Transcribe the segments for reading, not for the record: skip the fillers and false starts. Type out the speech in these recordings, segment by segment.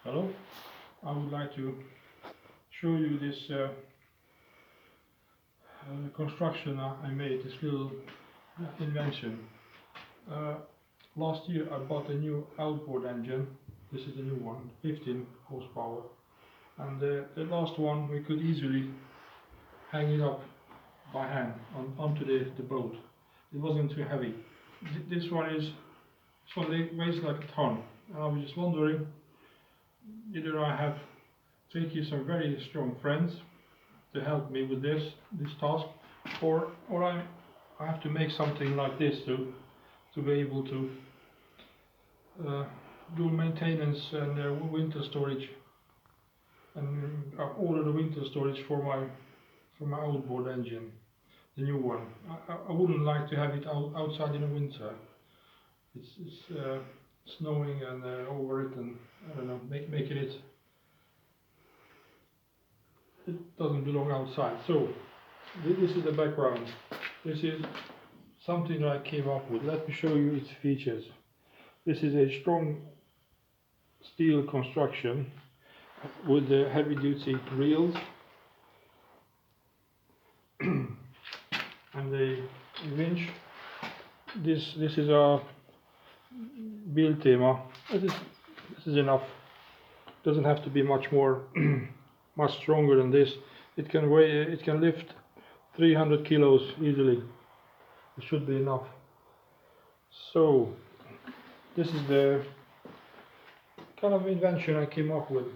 Hello, I would like to show you this construction I made, this little invention. Last year I bought a new outboard engine. This is the new one, 15 horsepower. And the last one we could easily hang it up by hand onto the boat. It wasn't too heavy. This one weighs like a ton. And I was just wondering, either I have taken some very strong friends to help me with this task, or I have to make something like this to be able to do maintenance and winter storage, and order the winter storage for my outboard engine, the new one. I wouldn't like to have it outside in the winter. It's snowing and over it, and I don't know, making it doesn't belong outside. So this is the background. This is something that I came up with. Let me show you its features. This is a strong steel construction with the heavy duty reels and the winch. This is a Biltema. This is enough. Doesn't have to be much more much stronger than this. It can lift 300 kilos easily. It should be enough. So this is the kind of invention I came up with.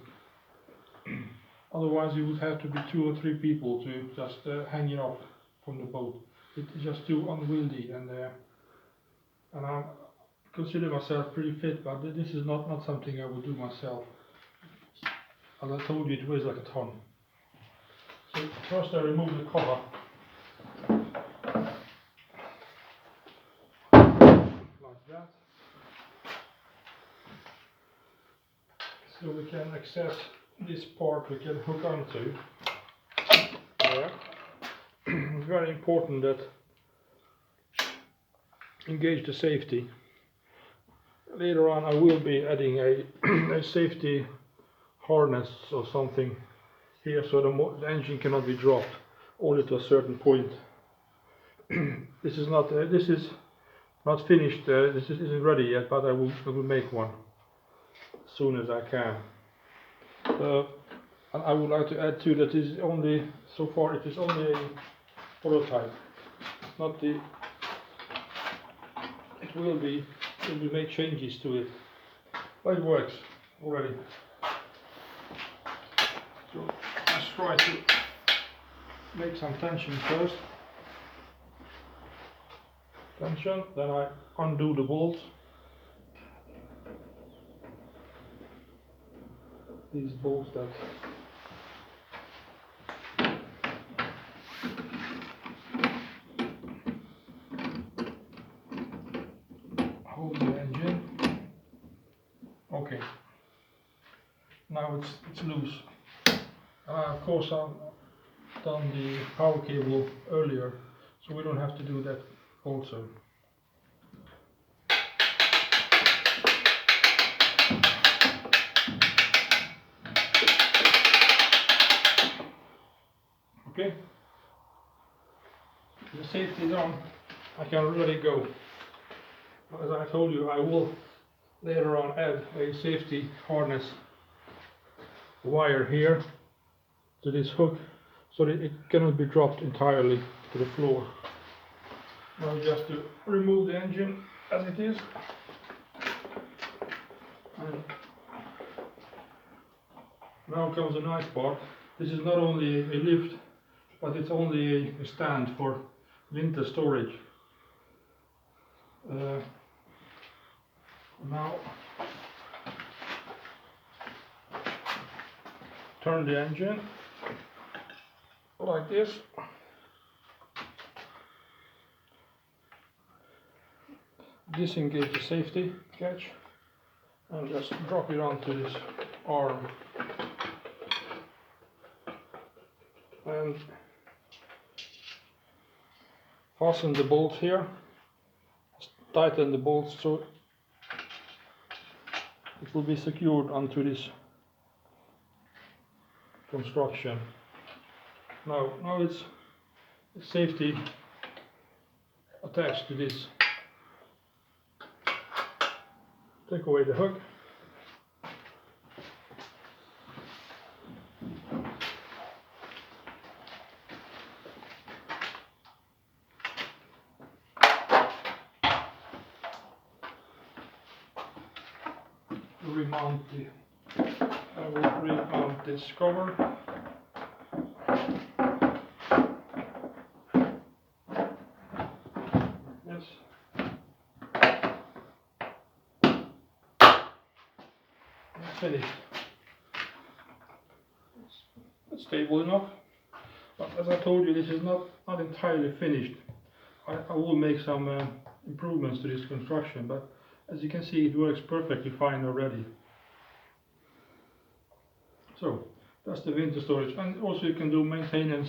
Otherwise, you would have to be 2 or 3 people to just hang it up from the boat. It's just too unwieldy, and I consider myself pretty fit, but this is not something I would do myself. As I told you, it weighs like a ton. So first I remove the cover. Like that. So we can access this part we can hook onto. There. It's very important that engage the safety. Later on I will be adding a safety harness or something here, so the engine cannot be dropped only to a certain point. This is not finished. This isn't ready yet, but I will make one as soon as I can. And I would like to add too that so far it is only a prototype. It's not the. It will be. We will make changes to it, but it works already. So let's try to make some tension first. Tension, then I undo the bolts. These bolts that hold the engine. Okay, now it's loose. Of course I've done the power cable earlier, so we don't have to do that also. Okay, the safety is on, I can really go. As I told you, I will later on add a safety harness wire here to this hook, so that it cannot be dropped entirely to the floor. Now just to remove the engine as it is, and now comes the nice part. This is not only a lift, but it's only a stand for winter storage. Now turn the engine like this. Disengage the safety catch and just drop it onto this arm. And fasten the bolts here. Tighten the bolts so it will be secured onto this construction. Now it's safety attached to this. Take away the hook. I will remount this cover. Yes. That's finished. It's stable enough. But as I told you, this is not entirely finished. I will make some improvements to this construction, but as you can see, it works perfectly fine already. So that's the winter storage, and also you can do maintenance